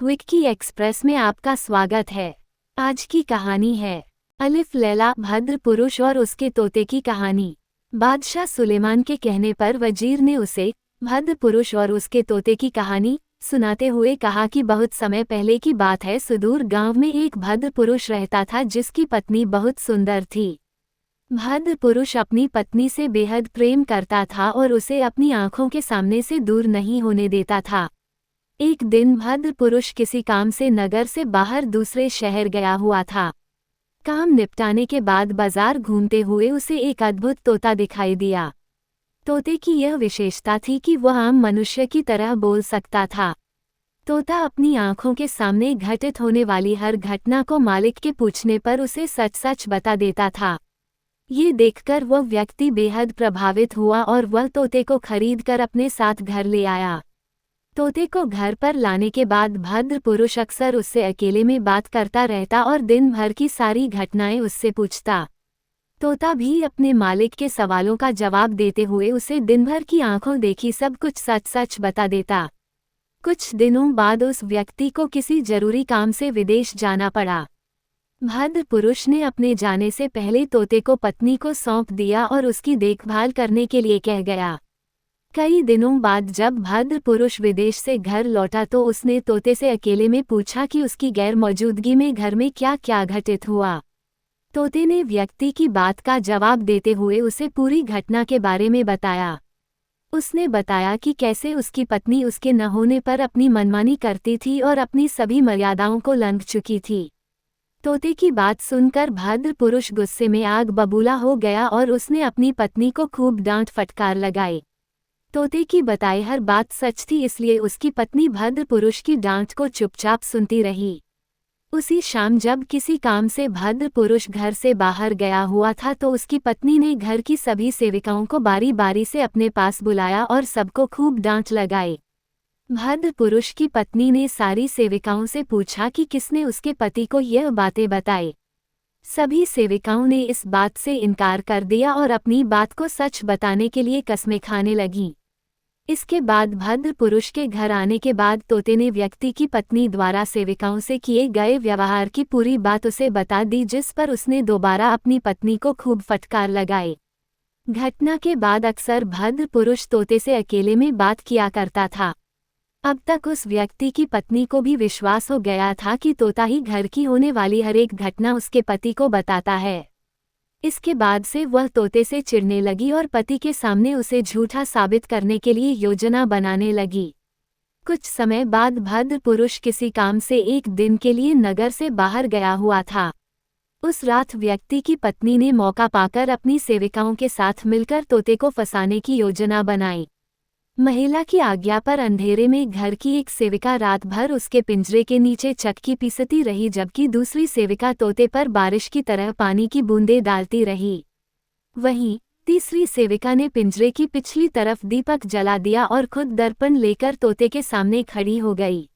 Vicky express में आपका स्वागत है। आज की कहानी है अलिफ लैला भद्र पुरुष और उसके तोते की कहानी। बादशाह सुलेमान के कहने पर वजीर ने उसे भद्र पुरुष और उसके तोते की कहानी सुनाते हुए कहा कि बहुत समय पहले की बात है, सुदूर गांव में एक भद्र पुरुष रहता था जिसकी पत्नी बहुत सुंदर थी। भद्र पुरुष अपनी पत्नी से बेहद प्रेम करता था और उसे अपनी आंखों के सामने से दूर नहीं होने देता था। एक दिन भद्र पुरुष किसी काम से नगर से बाहर दूसरे शहर गया हुआ था। काम निपटाने के बाद बाजार घूमते हुए उसे एक अद्भुत तोता दिखाई दिया। तोते की यह विशेषता थी कि वह आम मनुष्य की तरह बोल सकता था। तोता अपनी आंखों के सामने घटित होने वाली हर घटना को मालिक के पूछने पर उसे सच सच बता देता था। ये देखकर वह व्यक्ति बेहद प्रभावित हुआ और वह तोते को खरीदकर अपने साथ घर ले आया। तोते को घर पर लाने के बाद भद्र पुरुष अक्सर उससे अकेले में बात करता रहता और दिन भर की सारी घटनाएं उससे पूछता। तोता भी अपने मालिक के सवालों का जवाब देते हुए उसे दिन भर की आंखों देखी सब कुछ सच सच बता देता। कुछ दिनों बाद उस व्यक्ति को किसी जरूरी काम से विदेश जाना पड़ा। भद्र पुरुष ने अपने जाने से पहले तोते को पत्नी को सौंप दिया और उसकी देखभाल करने के लिए कह गया। कई दिनों बाद जब भद्र पुरुष विदेश से घर लौटा तो उसने तोते से अकेले में पूछा कि उसकी गैर मौजूदगी में घर में क्या क्या घटित हुआ। तोते ने व्यक्ति की बात का जवाब देते हुए उसे पूरी घटना के बारे में बताया। उसने बताया कि कैसे उसकी पत्नी उसके न होने पर अपनी मनमानी करती थी और अपनी सभी मर्यादाओं को लंघ चुकी थी। तोते की बात सुनकर भद्र पुरुष गुस्से में आग बबूला हो गया और उसने अपनी पत्नी को खूब डांट फटकार लगाई। तोते की बताई हर बात सच थी, इसलिए उसकी पत्नी भद्र पुरुष की डांट को चुपचाप सुनती रही। उसी शाम जब किसी काम से भद्र पुरुष घर से बाहर गया हुआ था तो उसकी पत्नी ने घर की सभी सेविकाओं को बारी बारी से अपने पास बुलाया और सबको खूब डांट लगाई। भद्र पुरुष की पत्नी ने सारी सेविकाओं से पूछा कि किसने उसके पति को यह बातें बताई। सभी सेविकाओं ने इस बात से इनकार कर दिया और अपनी बात को सच बताने के लिए कस्में खाने लगीं। इसके बाद भद्र पुरुष के घर आने के बाद तोते ने व्यक्ति की पत्नी द्वारा सेविकाओं से किए गए व्यवहार की पूरी बात उसे बता दी, जिस पर उसने दोबारा अपनी पत्नी को खूब फटकार लगाई। घटना के बाद अक्सर भद्र पुरुष तोते से अकेले में बात किया करता था। अब तक उस व्यक्ति की पत्नी को भी विश्वास हो गया था कि तोता ही घर की होने वाली हर एक घटना उसके पति को बताता है। इसके बाद से वह तोते से चिढ़ने लगी और पति के सामने उसे झूठा साबित करने के लिए योजना बनाने लगी। कुछ समय बाद भद्र पुरुष किसी काम से एक दिन के लिए नगर से बाहर गया हुआ था। उस रात व्यक्ति की पत्नी ने मौका पाकर अपनी सेविकाओं के साथ मिलकर तोते को फंसाने की योजना बनाई। महिला की आज्ञा पर अंधेरे में घर की एक सेविका रात भर उसके पिंजरे के नीचे चक्की पीसती रही, जबकि दूसरी सेविका तोते पर बारिश की तरह पानी की बूंदें डालती रही। वहीं तीसरी सेविका ने पिंजरे की पिछली तरफ दीपक जला दिया और खुद दर्पण लेकर तोते के सामने खड़ी हो गई।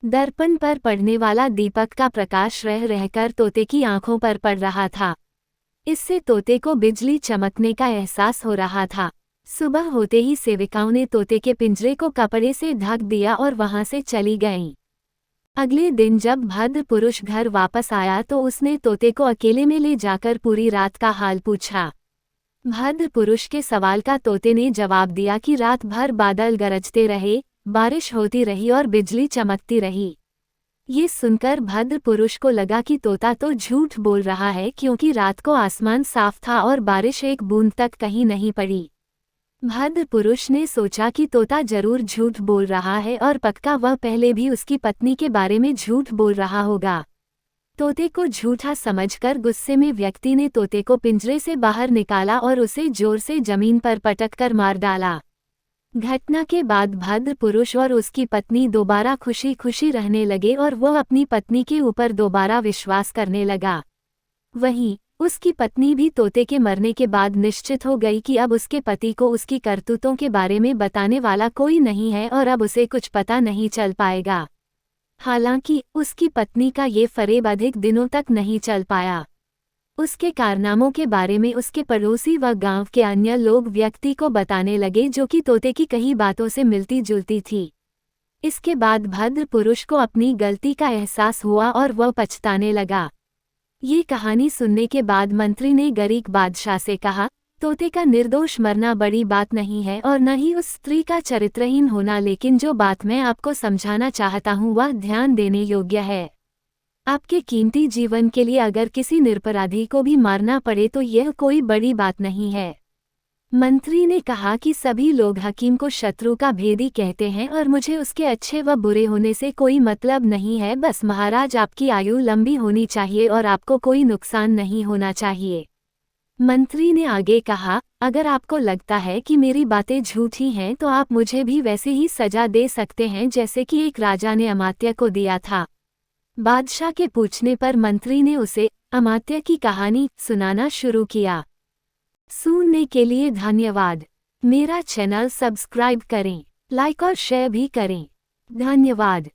दर्पण पर पड़ने वाला दीपक का प्रकाश रह रहकर तोते की आंखों पर पड़ रहा था। इससे तोते को बिजली चमकने का एहसास हो रहा था। सुबह होते ही सेविकाओं ने तोते के पिंजरे को कपड़े से ढक दिया और वहां से चली गईं। अगले दिन जब भद्र पुरुष घर वापस आया तो उसने तोते को अकेले में ले जाकर पूरी रात का हाल पूछा। भद्र पुरुष के सवाल का तोते ने जवाब दिया कि रात भर बादल गरजते रहे, बारिश होती रही और बिजली चमकती रही। ये सुनकर भद्र पुरुष को लगा कि तोता तो झूठ बोल रहा है, क्योंकि रात को आसमान साफ था और बारिश एक बूंद तक कहीं नहीं पड़ी। भद्र पुरुष ने सोचा कि तोता जरूर झूठ बोल रहा है और पक्का वह पहले भी उसकी पत्नी के बारे में झूठ बोल रहा होगा। तोते को झूठा समझकर गुस्से में व्यक्ति ने तोते को पिंजरे से बाहर निकाला और उसे जोर से जमीन पर पटक कर मार डाला। घटना के बाद भद्र पुरुष और उसकी पत्नी दोबारा खुशी खुशी रहने लगे और वह अपनी पत्नी के ऊपर दोबारा विश्वास करने लगा। वहीं उसकी पत्नी भी तोते के मरने के बाद निश्चित हो गई कि अब उसके पति को उसकी करतूतों के बारे में बताने वाला कोई नहीं है और अब उसे कुछ पता नहीं चल पाएगा। हालांकि उसकी पत्नी का ये फरेब अधिक दिनों तक नहीं चल पाया। उसके कारनामों के बारे में उसके पड़ोसी व गांव के अन्य लोग व्यक्ति को बताने लगे, जो कि तोते की कई बातों से मिलती जुलती थी। इसके बाद भद्र पुरुष को अपनी गलती का एहसास हुआ और वह पछताने लगा। ये कहानी सुनने के बाद मंत्री ने गरीब बादशाह से कहा, तोते का निर्दोष मरना बड़ी बात नहीं है और न ही उस स्त्री का चरित्रहीन होना, लेकिन जो बात मैं आपको समझाना चाहता हूँ वह ध्यान देने योग्य है। आपके कीमती जीवन के लिए अगर किसी निरपराधी को भी मारना पड़े तो यह कोई बड़ी बात नहीं है। मंत्री ने कहा कि सभी लोग हकीम को शत्रु का भेदी कहते हैं और मुझे उसके अच्छे व बुरे होने से कोई मतलब नहीं है। बस महाराज आपकी आयु लंबी होनी चाहिए और आपको कोई नुकसान नहीं होना चाहिए। मंत्री ने आगे कहा, अगर आपको लगता है कि मेरी बातें झूठी हैं तो आप मुझे भी वैसे ही सजा दे सकते हैं जैसे कि एक राजा ने अमात्य को दिया था। बादशाह के पूछने पर मंत्री ने उसे अमात्य की कहानी सुनाना शुरू किया। सुनने के लिए धन्यवाद। मेरा चैनल सब्सक्राइब करें, लाइक और शेयर भी करें। धन्यवाद।